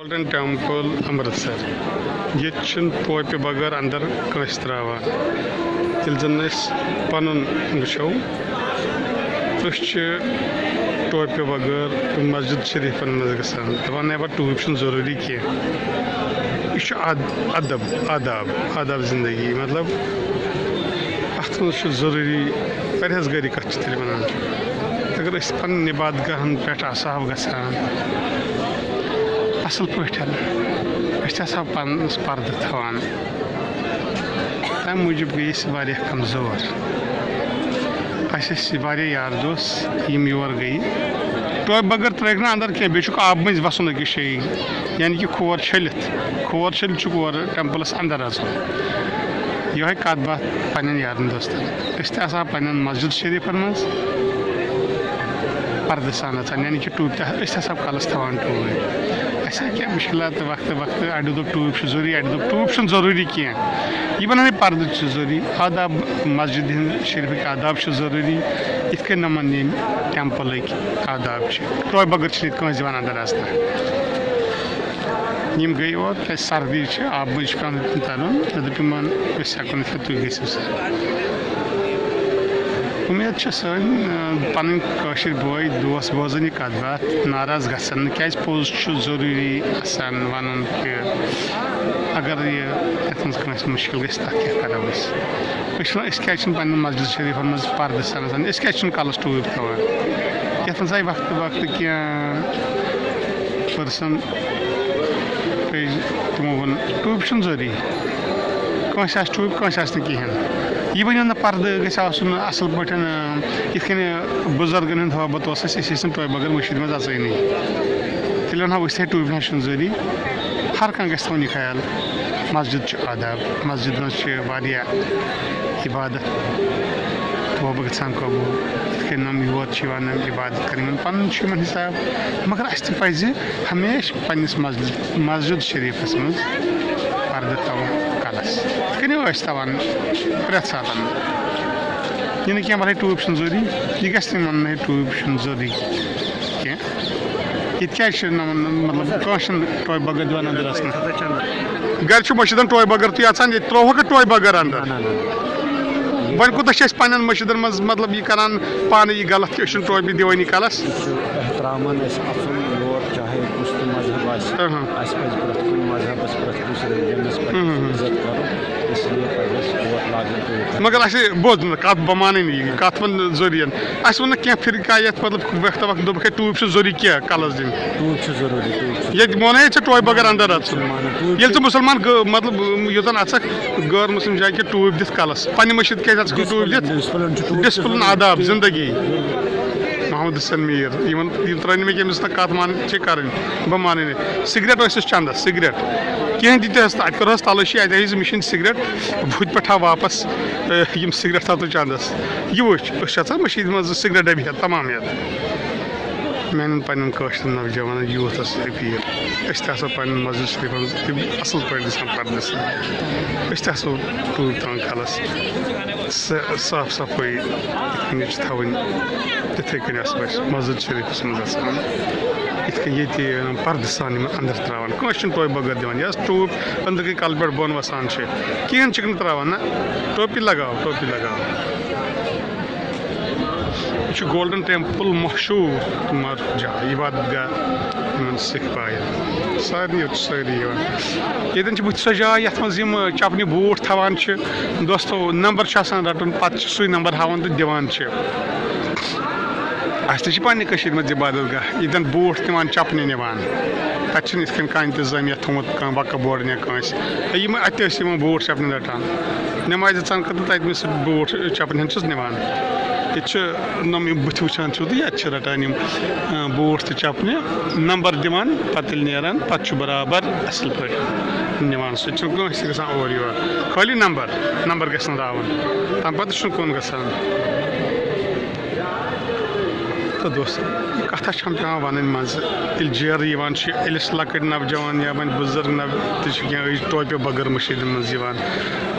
Golden temple Amritsar یہ ٹوپہ بغیر اندر کنس تراوان یل زن پن وچو ٹوپہ بغیر مسجد شریفن مز گھان دپان نبا ٹوپ ضروری کی یہ ادب آداب زندگی مطلب ات مز ضروری پرہیزگاری کت تیل ونان اگر اس پن عبادت گاہن پہ آسہو گھان اصل پاٹھن ہسا پنس پردہ تھوان تمہ موجود گئی واریاہ کمزور واریاہ یار دوس یم یور گئی ٹوپہ بغیر ترک نا اندر کی بیچ آب مز وسن أکس جائیں یعنی کہ کھور چھلت اور ٹیمپلس اندر اژن یہ کت بات پنن یارن دوستن تہ پنن مسجد شریفن مز پردہ سان یعنی کہ ٹوپ ہسا کلس تھوان ٹوپ اچھا کیا مشکلات وقت اڑو دپ ٹوپ ضروری اڑو دپ ٹوپ ضروری کی یہ ونان پردہ ضروری آداب مسجد شریفک آداب ضروری ات کن نمن یم ٹیمپلک آداب ٹوپہ بغیر کنس دان اندر اژنہ یم گئی اور سردی آب مز پیوان ترن دپ یمن أسۍ ہیٚکو نہٕ تُہۍ گٔژھِو سا امید سن پن بوے دوس بوزن یہ کت بات ناراض گھن کیاز پوز ضروری آسان ون کہ اگر یہ کنس مشکل گھس تک کیا کرو اس کیا پن مسجد شریفن مز پردہ سان اس کیا کلس ٹوپ تھوان یت مز آئی وقت کی پرسن تمو ون ٹوپ ضروری کنس ٹوپ کنس کہین یہ ونو نا پردہ گھس آسن اصل پہ یہ کن بزرگن ہند حوبت ٹوپہ بغیر مشید مز اژانی تیل ونہا اس ٹوپ نا ضروری ہر کھانا گھس تھوان یہ خیال مسجد آداب مسجد مز عبادت توبہ گھان قبول یت کن یور عبادت کریں پن حساب مگر اس پزِ ہمیشہ پنس مسجد شریفس مز پردہ تھوان کلس یت کن تھوان پریت سات یہ نا کی ٹوپ ضروری یہ گھس ون ٹوپ ضروری کی یہ مطلب ٹوپہ بغیر دان اندر اژنہ گھر مشیدن ٹوپہ بغیر تھی اژان یہ تروہک ٹوپہ بغیر اندر وۄنۍ کوٗتاہ چھِ پنن مشیدن منٛز مطلب یہ کران پانے یہ غلط کہ أسۍ ٹوپہ دِوٲنی کلس احترامن اژُن یور چاہے کُس تہِ مذہب آسہِ اَسہِ پَزِ پرٛٮ۪تھ کُنہِ مذہبس پرٛٮ۪تھ کُنہِ ریلجنس پَزِ عزت کرُن اسلیے پَزِ اَسہِ ٹوپھ لاگٕنۍ مگر اَسہِ بوز کتھ بہٕ مانٕے نہٕ یہِ کتھ ون ضروری اَسہِ ووٚن نہٕ کینٛہہ فرقہ یتھ مطلب وقتہ دوٚپُکھ ہے ٹوپ چھُ ضروری کینٛہہ کلس دِنۍ ٹوپ چھُ ضروری ییٚتہِ ووٚنے ژےٚ ٹوپہ بغیر اندر اژُن ییٚلہِ ژٕ مُسلمان مطلب یوٚتن اژکھ غٲر مسلم جایہِ کہِ ٹوپ دِتھ کلس پننہِ مشید کیازِ اژکھ ٹوپ دِتھ ڈسپلن آداب زندگی محمد حسین میر یہ ترٛٲے نہٕ مےٚ کٔمِس نہٕ کتھ مان کرٕنۍ بہٕ مانٕے نہٕ سگریٹ ٲسِس چندس سگریٹ کینٛہہ دِتہس اتہِ کٔرہس تلٲشی اتہِ ہٲیزِ مےٚ چھِنہٕ سگریٹ بہٕ پٮ۪ٹھ ہاو واپس یم سگریٹ تھاو ژٕ چندس یہ وٕچھ أسۍ چھِ اژان مٔشیٖد منٛز سگریٹ ڈبہٕ ہٮ۪تھ تمام ہٮ۪تھ میانٮ۪ن پننٮ۪ن کٲشرٮ۪ن نوجوانن یوٗتھس أپیٖل أسۍ تہِ ہسا پننٮ۪ن مسجد شریفن تِم اصل پٲٹھۍ گژھان پردٕ سان أسۍ تہِ ہسا ٹوٗپ تھاوان کلس صاف صفٲیی یِتھ کٔنۍ چھِ تھاوٕنۍ تِتھٕے کٔنۍ آسو أسۍ مسجد شریفس منٛز گژھان یِتھ کٔنۍ ییٚتہِ پردٕ سان یِمن اندر تراوان کٲنٛسہِ چھُنہٕ ٹوپہ بغٲر دِوان یہِ ٹوٗپ أنٛدرٕ کَنۍ کلہٕ پٮ۪ٹھ بۄن وسان چھِ کِہیٖنۍ چھِکھ نہٕ تراوان نہ ٹوپی لگاو یہ گولڈن ٹیمپل مشہوٗر تُمار جاے عبادت گاہ یِمن سِکھ باین سارنٕے یوت سٲری یِوان ییٚتٮ۪ن چھِ بٕتھِ سۄ جاے یتھ منٛز یِم چپنہِ بوٗٹھ تھاوان چھِ دوستو نمبر چھُ آسان رٹُن پتہٕ چھِ سُے نمبر ہاوان تہٕ دِوان چھِ اَسہِ تہِ چھِ پننہِ کٔشیٖرِ منٛز عبادت گاہ ییٚتٮ۪ن بوٗٹھ نِوان چپنہِ نِوان تتہِ چھِنہٕ یِتھ کٔنۍ کانٛہہ انتظامیہ تھوٚمُت کانٛہہ وقف بورڈن یا کٲنٛسہِ یِم اتہِ ٲسۍ یِوان بوٗٹھ چپنہِ رٹان نٮ۪مازِ ژن خٲطرٕ تتہِ مےٚ سُہ بوٗٹھ چپنہِ ہن چھِس نِوان ییٚتہِ چھِ یِم بٕتھِ وٕچھان چھُو تہٕ ییٚتہِ چھِ رٹان یِم بوٗٹھ تہٕ چپنہِ نمبر دِوان پتہٕ ییٚلہِ نیران پتہٕ چھُ برابر اصل پٲٹھۍ نِوان سُہ چھُنہٕ کٲنٛسہِ تہِ گژھان اورٕ یور خٲلی نمبر گژھِ نہٕ راوُن تمہِ پتہٕ چھُنہٕ کُن گژھان تہٕ دوستو کتھا چھم پیوان ونٕنۍ منٛزٕ ییٚلہِ جیرٕ یِوان چھِ ییٚلہِ أسۍ لۄکٕٹۍ نوجوان یا وۄنۍ بُزرگ تہِ چھِ کینٛہہ أڑۍ ٹوپہِ بغٲر مٔشیٖدن منٛز یِوان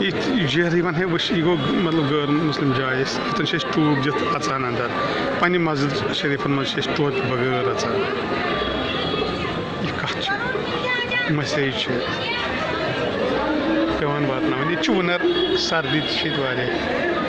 یہِ جیرٕ یِوان ہے وٕچھ یہِ گوٚو مطلب غٲر مسلم جاے أسۍ ییٚتٮ۪ن چھِ أسۍ ٹوٗپ دِتھ اژان اندر پننہِ مسجد شریفن منٛز چھِ أسۍ ٹوپہِ بغٲر اژان یہِ کتھ چھِ مسیج چھِ پیٚوان واتناوٕنۍ. ییٚتہِ چھُ وُنر سردی تہِ چھِ ییٚتہِ واریاہ.